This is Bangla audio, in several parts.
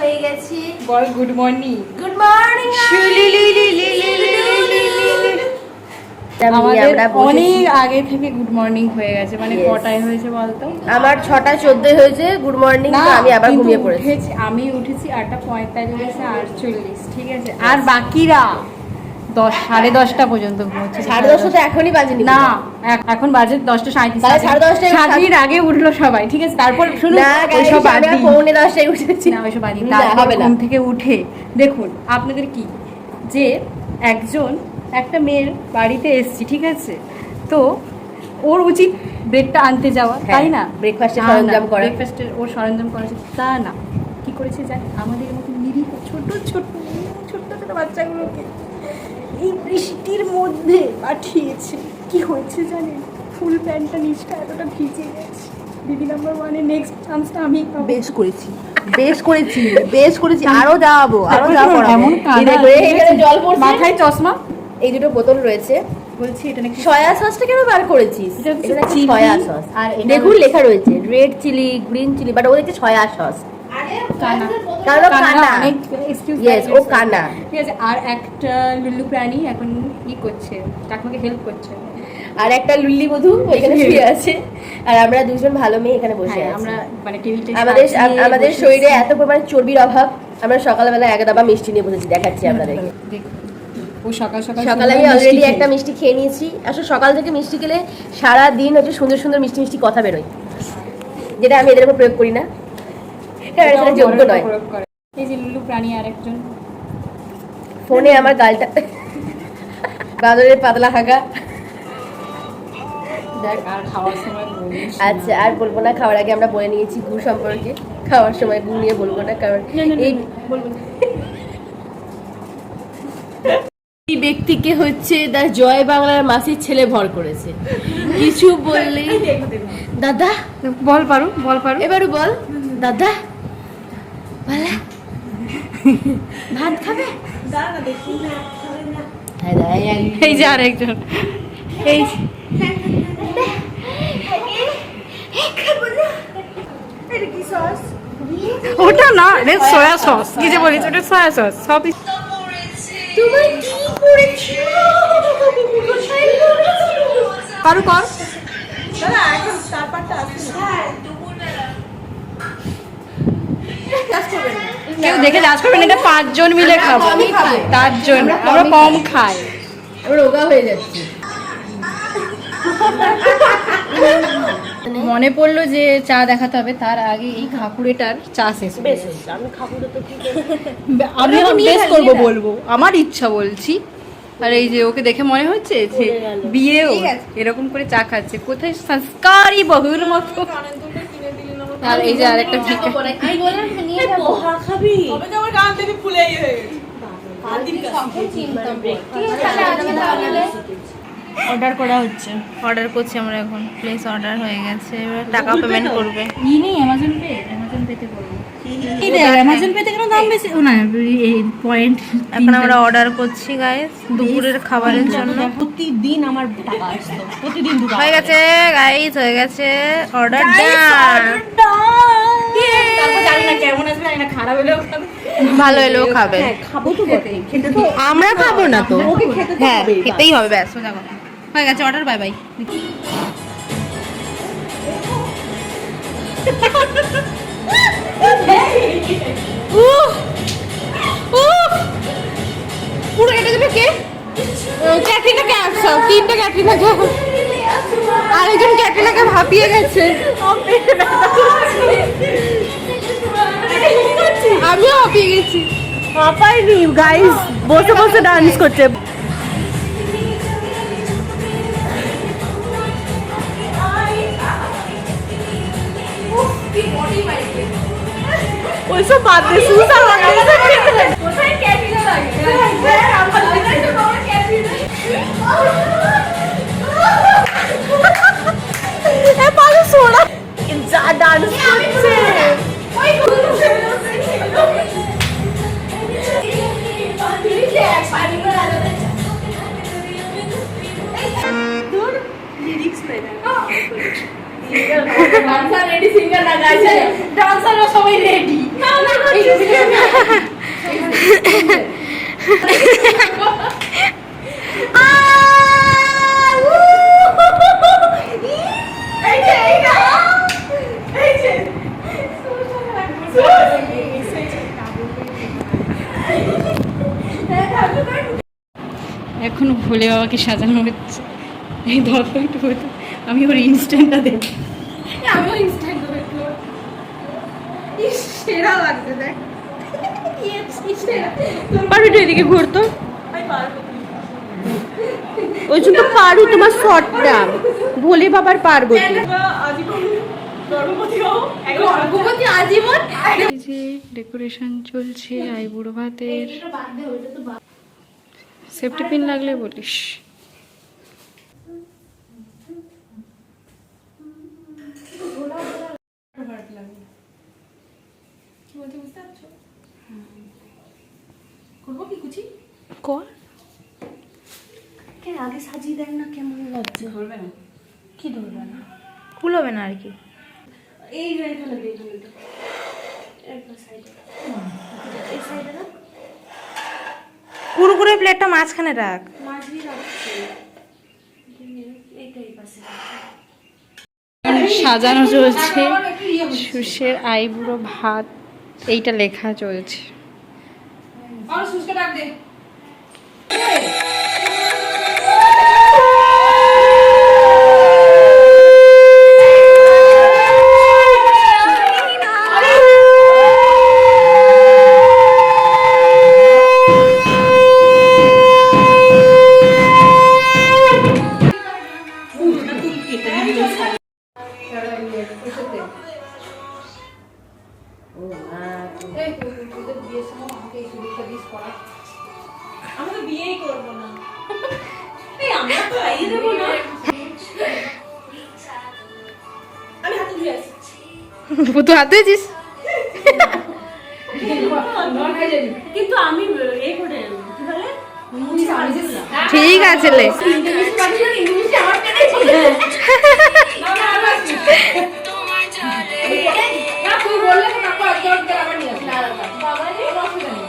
হয়ে গেছি। বল গুড মর্নিং। Good morning. আমাদের অনেক আগে থেকে গুড মর্নিং হয়ে গেছে, মানে কটায় হয়েছে বলতো? আমার 6:14 হয়েছে গুড মর্নিং, তো আমি আবার ঘুমিয়ে পড়েছি। আমি উঠেছি 8:45, ঠিক আছে। আর বাকিরা 10-10:30 পর্যন্ত ঘুমোচ্ছে। 10:30 তো এখনই বাজেনি না, এখন বাজে 10:37। 10:30 7 মিনিট আগে উঠলো সবাই, ঠিক আছে। তারপর শুনুন, ওইসব বাদ দিই। 9:45 উঠেছি না, ওইসব বাদ দিই। তারপর ঘুম থেকে উঠে দেখুন আপনাদের কি যে একটা মেয়ের বাড়িতে এসছি, ঠিক আছে, তো ওর উচিত ব্রেকটা আনতে যাওয়া, তাই না? ব্রেকফাস্টের সরঞ্জাম করা, ব্রেকফাস্টের ওর সরঞ্জাম করা, তা না, কি করেছে জানি? আমাদের মতো নিরীহ ছোট ছোট বাচ্চাগুলোকে এই বৃষ্টির মধ্যে পাঠিয়েছে। কি হয়েছে জানেন? ফুল প্যান্টটা নিচটা এতটা ভিজে গেছে। দিদি নাম্বার 1-এ নেক্সট চান্সটা আমি বেশ করেছি। আরো যাবো। এমন জল পড়ছে, মাথায় চশমা। এই দুটো বোতল রয়েছে। বলছি এটা নাকি সয়া সসটা কেন বার করেছিস? এটা নাকি সয়া সস। আর দেখুন লেখা রয়েছে red chilli, green chilli, but ও দেখছে সয়া সস। কানা। ঠিক আছে। আর একটা লুল্লু প্রাণী এখন কি করছে, কাকুকে হেল্প করছে। আর একটা লুল্লি বধূ ওইখানে শুয়ে আছে। আর আমরা দুজন ভালো মেয়ে এখানে বসে আছি। আমরা মানে টেবিলটা আমাদের শরীরে এত পরিমাণে চর্বির অভাব, আমরা সকালবেলা এক দাবা মিষ্টি নিয়ে বসেছি, দেখাচ্ছি আপনাদেরকে। ও সকালে আমি অলরেডি একটা মিষ্টি খেয়ে নিয়েছি। আসলে সকাল থেকে মিষ্টি খেলে সারা দিন হচ্ছে সুন্দর সুন্দর মিষ্টি মিষ্টি কথা বেরোয়, যেটা আমি এদের উপর প্রয়োগ করি না, এটা যোগ্য নয়। এই যে লুল্লু প্রাণী আর একজন ফোনে আমার গালটা বাদরের পাতলা হাগা। আচ্ছা, আর বলবো না। খাওয়ার আগে আমরা বলে নিয়েছি গু সম্পর্কে, খাওয়ার সময় গু নিয়ে বলবো না, কারণ এই ব্যক্তিকে হচ্ছে তার জয় বাংলার মাসির ছেলে ভর করেছে। কিছু বললেই দাদা বল পারো এবারও বল দাদা বলা ভাত খাবে। এই যে আর একজন, এই ওটা না, সয়া সস। কি যে বলিস, ওটা সয়া সস। সব তুমি কি করেছো? পারু কর। দাদা এখন তারপরটা আসছে না। কেউ দেখে জাজ করবেন, এটা 5 জন মিলে খাবো, তার জন্য আমরা কম খাই, আমরা রোগা হয়ে যাচ্ছি। মনে পড়লো যে চা দেখাতে হবে, তার আগে এই খাকুড়েটার চা শেষ। আমি খাকুড়ে তো কি আমি এখন বেশ করবো, বলবো আমার ইচ্ছা বলছি। আর এই যে ওকে দেখে মনে হচ্ছে যে বিয়েও এরকম করে চা খাচ্ছে, কোথায় সংস্কারী বহুর মতো। আর এই যে আরেকটা ঠিক অর্ডার করা হচ্ছে, অর্ডার করছি আমরা এখন। প্লেস অর্ডার হয়ে গেছে, এবার টাকা পেমেন্ট করবে। ই নেই অ্যামাজন পেতে করবো। এই দেখ অ্যামাজন পেতে কেন দাম বেশি? ও না, এই পয়েন্ট। এখন আমরা অর্ডার করছি গাইস দুপুরের খাবারের জন্য। প্রতিদিন আমার টাকা আসতো, প্রতিদিন হয়ে গেছে গাইস, হয়ে গেছে অর্ডার ডান। তারপর জানি না কেমন আসবে, জানি না, খারাপ হলেও খাবে, ভালো এলেও খাবে। খাবো তো বটে, খেতে তো আমরা খাবো না তো, ওকে খেতে তো হ্যাঁ হবে। খেতেই হবে, ব্যাস সোজা কথা। হয়ে গেছে অর্ডার, বাই বাই। পুরো এটা দেবে কে? ক্যাটরিনাকে আসো, 3টে ক্যাটরিনাকে, আরেকজন ক্যাটরিনাকে ভাপিয়ে গেছে। আমিও হাঁপিয়ে গেছি। পাপাইনি গাইস, বসে বসে ডান্স করছে। ওইসব বাদ দে, সুসার কোথায় ক্যাটরিনা লাগে? এ পাগল সোনা যা ডান্স করছে। ডান্সার রেডি, সিঙ্গার না গাইছে, ডান্সাররা সবাই রেডি। না না এখনো ভোলে বাবাকে সাজানো হচ্ছে। এই ধরো একটু হতো, আমি ওর ইনস্ট্যান্টটা দেব। আমিও ইনস্ট্যান্ট করে একটু সেরা লাগছে দেখ। পারু একটু এদিকে ঘুরতো, ওই জন্য পারু তোমার শর্টটা ভোলে বাবার পার্বতী। আজীবন যে ডেকোরেশন চলছে আইবুড়ো ভাতের। সেফটি পিন লাগলে বলিস। করবো কি কুচি কর কেন আগে সাজিয়ে দেন না, কেমন লাগছে? ধরবে না, কি ধরবে না? ফুল হবে না আর কি। এই এখানে দে, একবার সাইডে, এই সাইডে না, কুরকুরে প্লেটটা মাঝখানে রাখ। মাঝি রাখছে এইটাই পাশে। সাজানো চলছে সুশের আইবুড়ো ভাত, এইটা লেখা চলছে। আর সুস্কে ডাক দে। আমি তো বিয়েই করবো না, আমরা তো খাইয়ে দেবো না। আমি হাতে ধুয়ে আসি। তুই হাত ধুয়েছিস? কিন্তু আমি এই করে কি বলে ঠিক আছে লে।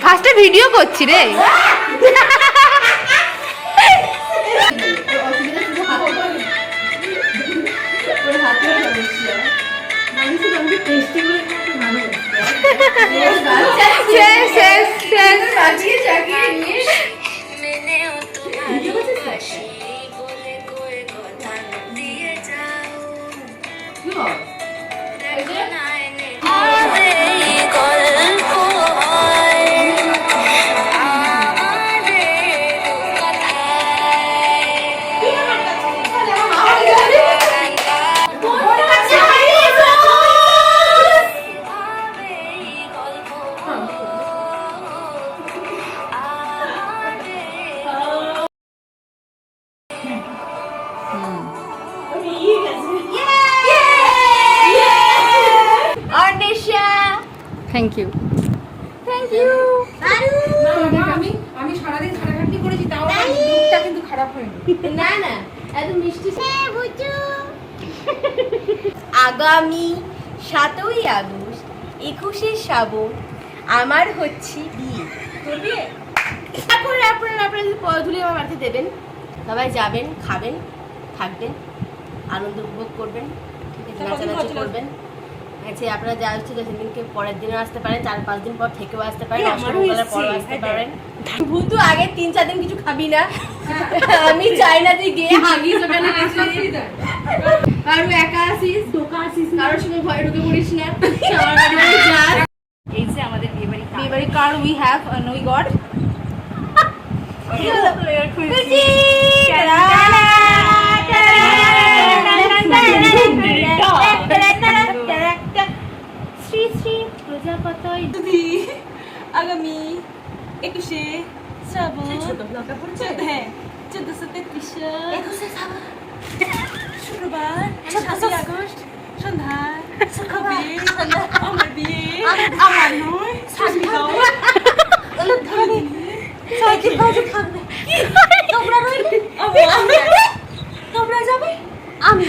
ফার্স্টে ভিডিও করছি রে। Thank you. আমি সারাদিন খাটাখাটি করেছি, তাও মুখটা কিন্তু খারাপ হয়নি। না না এত মিষ্টি। আগামী 7ই আগস্ট 21শে শ্রাবণ আমার হচ্ছে বিয়ে। তোর বিয়ে? তারপরে আপনারা যদি পদধূলি আমার বাড়িতে দেবেন, সবাই যাবেন, খাবেন, থাকবেন, আনন্দ উপভোগ করবেন, ঠিক আছে, নাচানাচি করবেন। আচ্ছা আপনারা যা হচ্ছে সেদিনকে পরের দিনও আসতে পারেন, 4-5 দিন পর থেকেও আসতে পারেন, অষ্টমীবেলার পরও আসতে পারেন। ভূতু আগে 3-4 দিন কিছু খাবি না, আমি চাই না তুই গিয়ে হাগিস ওখানে আর একা আসিস, ধোকা আসিস, কারোর সঙ্গে ভয় ঢুকে পড়িস না। এই যে আমাদের বিয়ে বিয়েবাড়ি card we have we got. Shri Shri প্রজাপতি আগামী 21শে শ্রাবণ, হ্যাঁ 1433 শুক্রবার 7 আগস্ট সন্ধ্যায় হবে আমার বিয়ে। আমার নয়, তোমরা যাবে, আমি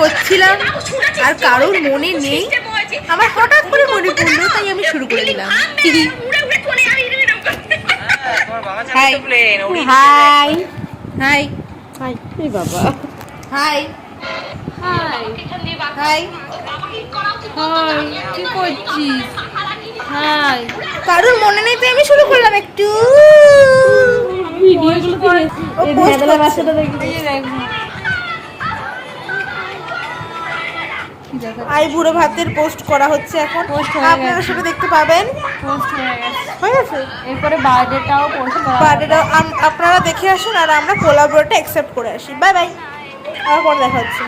করছিলাম আর কারোর মনে নেই, আমার হঠাৎ করে মনে পড়লো তাই আমি শুরু করে দিলাম। হাই হাই হাই হাই এই বাবা হাই হাই হাই হাই কি করছিস হাই কারোর মনে নেই তাই আমি শুরু করলাম একটু। ভিডিওগুলো তো ও এই post ভেদলা করছে। বাচ্চাটা দেখি আই বুড়ো ভাতের পোস্ট করা হচ্ছে এখন, Post হয়ে আপনারা গেছে। সেটা দেখতে পাবেন। পোস্ট হয়ে গেছে হয়ে গেছে এরপরে বার্থডেটাও পোস্ট করা বার্থডে আপনারা দেখে আসুন আর আমরা কোলাবরেটে অ্যাকসেপ্ট করে আসি। বাই বাই, আবার পরে দেখা হচ্ছে।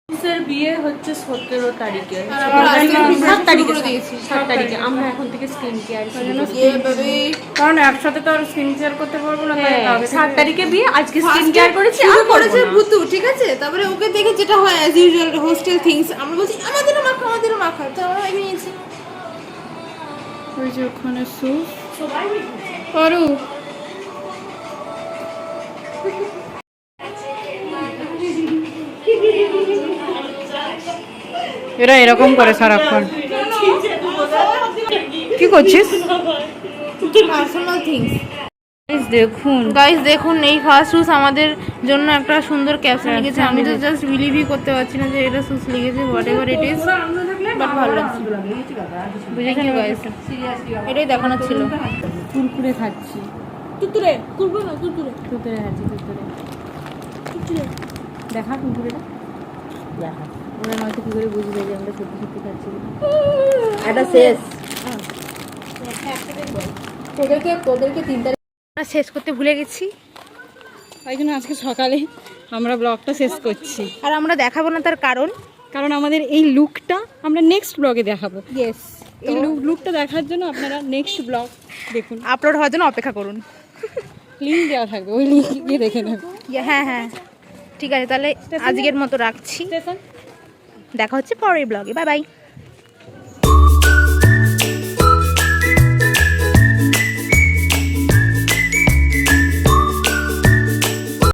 স্যার বিয়ে হচ্ছে 17 তারিখে সাত 7 তারিখে 7 তারিখে আমরা এখন থেকে স্কিন কেয়ার কারণ একসাথে তো আর স্কিন কেয়ার করতে পারবো না তাই 7 তারিখে বিয়ে আজকে স্কিন কেয়ার করেছি আর শুরু করেছে করেছে ভুতু, ঠিক আছে? তারপরে ওকে দেখে যেটা হয় অ্যাজ ইউজুয়াল হোস্টেল থিংস, আমরা বলছি আমাদেরও মাখা, তো আমরা আমি নিয়েছি। ওই যে ওখানে সুপ করু এরা এরকম করে সারাক্ষণ কি করছিস পার্সোনাল থিংস। দেখুন গাইস দেখুন, এই ফার্স্ট শুজ আমাদের জন্য একটা সুন্দর ক্যাপশন লিখেছে। আমি তো জাস্ট বিলিভই করতে পারছি না যে এটা শুজ লিখেছে, what ever it is, but ভালো লাগছে। বুঝেছেন গাইস, এটাই দেখানোর ছিল। কুরকুরে খাচ্ছি তুতুরে কুরকুরে না তুতুরে তুতরে খাচ্ছি তুতরে দেখা কুরকুরেটা দেখা ওরা নয়তো কি করে বুঝবে যে আমরা সত্যি সত্যি খাচ্ছি এটা শেষ তোদেরকে 3 তারিখ আমরা শেষ করতে ভুলে গেছি তাই জন্য আজকে সকালে আমরা ব্লগটা শেষ করছি আর আমরা দেখাবো না, তার কারণ কারণ আমাদের এই লুকটা আমরা নেক্সট ব্লগে দেখাবো ইয়েস, এই লুকটা দেখার জন্য আপনারা নেক্সট ব্লগ দেখুন আপলোড হওয়ার জন্য অপেক্ষা করুন। লিঙ্ক দেওয়া থাকবে ওই লিঙ্ক গিয়ে দেখে নেবেন হ্যাঁ হ্যাঁ ঠিক আছে, তাহলে আজকের মতো রাখছি। স্টেশন দেখা হচ্ছে পরের ব্লগে। Bye bye.